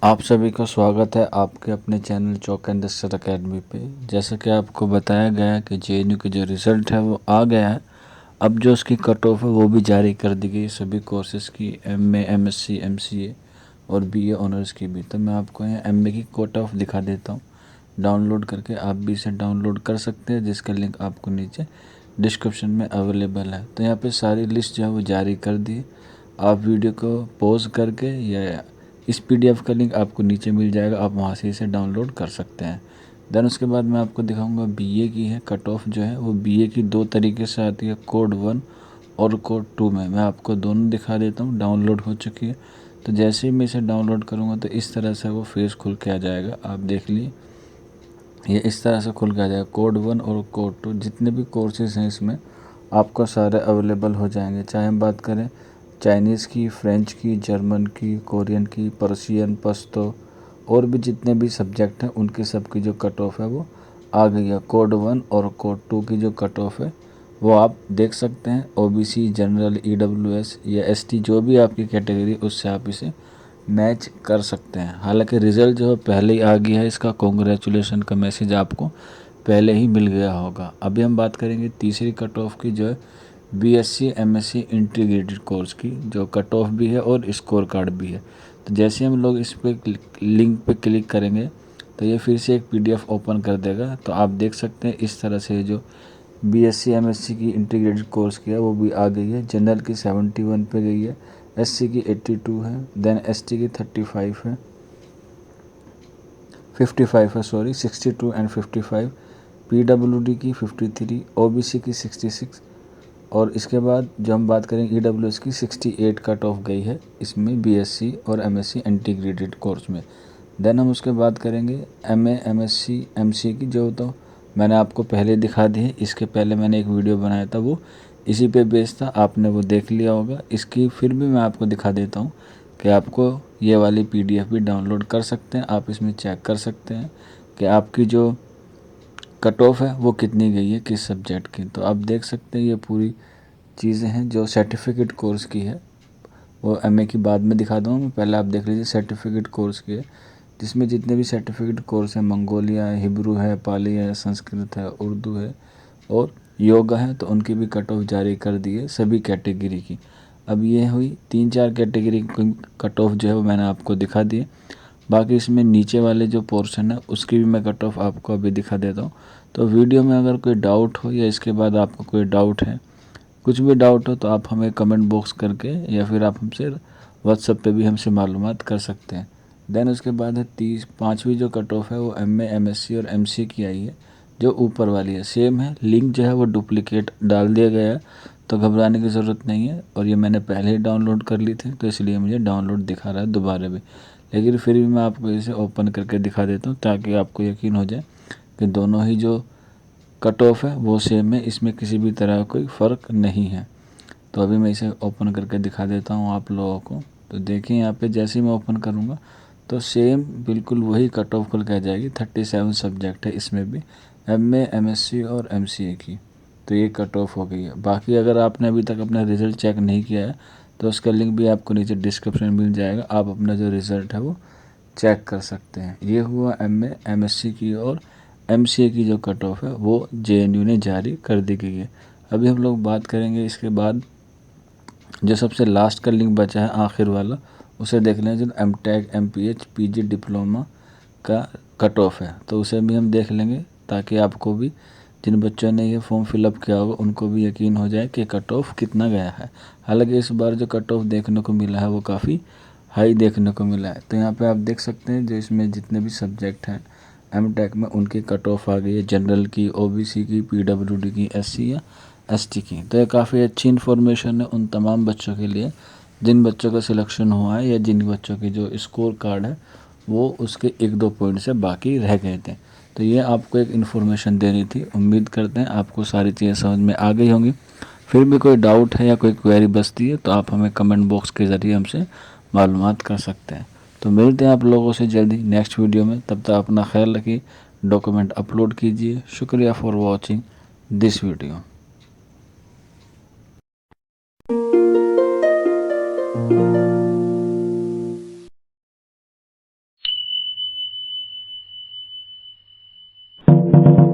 आप सभी का स्वागत है आपके अपने चैनल चौक एंड दस्तर अकेडमी पे। जैसा कि आपको बताया गया है कि जेएनयू के जो रिज़ल्ट है वो आ गया है। अब जो उसकी कट ऑफ है वो भी जारी कर दी गई सभी कोर्सेज़ की, एमए, एमएससी, एमसीए और बीए ऑनर्स की भी। तो मैं आपको यहाँ एमए की कट ऑफ दिखा देता हूँ डाउनलोड करके। आप भी इसे डाउनलोड कर सकते हैं, जिसका लिंक आपको नीचे डिस्क्रिप्शन में अवेलेबल है। तो यहाँ पे सारी लिस्ट जो है वो जारी कर दी। आप वीडियो को पॉज करके या इस पीडीएफ का लिंक आपको नीचे मिल जाएगा, आप वहाँ से इसे डाउनलोड कर सकते हैं। देन उसके बाद मैं आपको दिखाऊंगा बीए की है कट ऑफ जो है वो बीए की दो तरीके से आती है, कोड 1 और कोड 2 में। मैं आपको दोनों दिखा देता हूँ, डाउनलोड हो चुकी है। तो जैसे ही मैं इसे डाउनलोड करूँगा तो इस तरह से वो फेस खुल के आ जाएगा। आप देख लिए, ये इस तरह से खुल के आ जाएगा। कोड 1 और कोड 2 जितने भी कोर्सेज हैं इसमें आपको सारे अवेलेबल हो जाएंगे। चाहे हम बात करें चाइनीज़ की, फ्रेंच की, जर्मन की, कोरियन की, पर्शियन, पश्तो और भी जितने भी सब्जेक्ट हैं उनकी सबकी जो कट ऑफ है वो आ गई है। कोड 1 और कोड 2 की जो कट ऑफ है वो आप देख सकते हैं। ओबीसी, जनरल, ईडब्ल्यूएस या एसटी जो भी आपकी कैटेगरी, उससे आप इसे मैच कर सकते हैं। हालांकि रिज़ल्ट जो है पहले ही आ गया है, इसका कॉन्ग्रेचुलेसन का मैसेज आपको पहले ही मिल गया होगा। अभी हम बात करेंगे तीसरी कट ऑफ की, जो है बीएससी एमएससी इंटीग्रेटेड कोर्स की, जो कट ऑफ भी है और स्कोर कार्ड भी है। तो जैसे हम लोग इस पे लिंक पे क्लिक करेंगे तो ये फिर से एक पीडीएफ ओपन कर देगा। तो आप देख सकते हैं इस तरह से जो बीएससी एमएससी की इंटीग्रेटेड कोर्स की है वो भी आ गई है। जनरल की 71 पे गई है, एससी की 82 है, देन एसटी की 35 है, 55 है सॉरी, 62 एंड 55, पीडब्ल्यूडी की 53, ओबीसी की 66 और इसके बाद जो हम बात करेंगे ईडब्ल्यूएस की 68 कट ऑफ गई है इसमें बीएससी और एमएससी इंटीग्रेटेड कोर्स में। देन हम उसके बाद करेंगे एमए, एमएससी, एमसीए की, जो तो मैंने आपको पहले दिखा दी है। इसके पहले मैंने एक वीडियो बनाया था, वो इसी पे बेस्ड था, आपने वो देख लिया होगा। इसकी फिर भी मैं आपको दिखा देता हूँ कि आपको ये वाली पीडीएफ भी डाउनलोड कर सकते हैं। आप इसमें चेक कर सकते हैं कि आपकी जो कट ऑफ है वो कितनी गई है किस सब्जेक्ट की। तो आप देख सकते हैं ये पूरी चीज़ें हैं जो सर्टिफिकेट कोर्स की है। वो एमए की बाद में दिखा दूँगा, पहले आप देख लीजिए सर्टिफिकेट कोर्स की है, जिसमें जितने भी सर्टिफिकेट कोर्स हैं, मंगोलिया है, हिब्रू है, पाली है, संस्कृत है, उर्दू है और योगा है, तो उनकी भी कट ऑफ जारी कर दी है सभी कैटेगरी की। अब ये हुई 3-4 कैटेगरी की कट ऑफ जो है वो मैंने आपको दिखा दी है। बाकी इसमें नीचे वाले जो पोर्शन है उसकी भी मैं कट ऑफ आपको अभी दिखा देता हूँ। तो वीडियो में अगर कोई डाउट हो या इसके बाद आपको कोई डाउट है, कुछ भी डाउट हो, तो आप हमें कमेंट बॉक्स करके या फिर आप हमसे व्हाट्सएप पे भी हमसे मालूमात कर सकते हैं। देन उसके बाद है 5वीं जो कट ऑफ है वो एमए, एमएससी और एमसी की आई है, जो ऊपर वाली है। सेम है, लिंक जो है वो डुप्लीकेट डाल दिया गया है, तो घबराने की ज़रूरत नहीं है। और ये मैंने पहले ही डाउनलोड कर ली थी, तो इसलिए मुझे डाउनलोड दिखा रहा है दोबारा भी। लेकिन फिर भी मैं आपको इसे ओपन करके दिखा देता हूँ ताकि आपको यकीन हो जाए कि दोनों ही जो कट ऑफ है वो सेम है, इसमें किसी भी तरह का कोई फ़र्क नहीं है। तो अभी मैं इसे ओपन करके दिखा देता हूँ आप लोगों को। तो देखिए यहाँ पे जैसे ही मैं ओपन करूँगा तो सेम बिल्कुल वही कट ऑफ खुल के आ जाएगी। 37 सब्जेक्ट है इसमें भी, एमए, एमएससी और एमसीए की। तो ये कट ऑफ हो गई है। बाकी अगर आपने अभी तक अपना रिज़ल्ट चेक नहीं किया है तो उसका लिंक भी आपको नीचे डिस्क्रिप्शन में मिल जाएगा, आप अपना जो रिज़ल्ट है वो चेक कर सकते हैं। ये हुआ एमए, एमएससी की और एमसीए की जो कट ऑफ है वो जेएनयू ने जारी कर दी गई है। अभी हम लोग बात करेंगे इसके बाद जो सबसे लास्ट का लिंक बचा है, आखिर वाला, उसे देख लें, जो एमटेक, एमपीएच, पीजी डिप्लोमा का कट ऑफ है। तो उसे भी हम देख लेंगे ताकि आपको भी, जिन बच्चों ने ये फॉर्म फिलअप किया होगा, उनको भी यकीन हो जाए कि कट ऑफ कितना गया है। हालांकि इस बार जो कट ऑफ देखने को मिला है वो काफ़ी हाई देखने को मिला है। तो यहाँ पे आप देख सकते हैं जो इसमें जितने भी सब्जेक्ट हैं एमटेक में, उनकी कट ऑफ आ गई है, जनरल की, ओबीसी की, पीडब्ल्यूडी की, एससी या एसटी की। तो ये काफ़ी अच्छी इन्फॉर्मेशन है उन तमाम बच्चों के लिए जिन बच्चों का सिलेक्शन हुआ है या जिन बच्चों के जो स्कोर कार्ड है वो उसके 1-2 पॉइंट से बाकी रह गए थे। तो ये आपको एक इन्फॉर्मेशन देनी थी। उम्मीद करते हैं आपको सारी चीज़ें समझ में आ गई होंगी। फिर भी कोई डाउट है या कोई क्वेरी बचती है तो आप हमें कमेंट बॉक्स के ज़रिए हमसे मालूमात कर सकते हैं। तो मिलते हैं आप लोगों से जल्दी नेक्स्ट वीडियो में। तब तक अपना ख्याल रखिए, डॉक्यूमेंट अपलोड कीजिए। शुक्रिया फॉर वॉचिंग दिस वीडियो। है।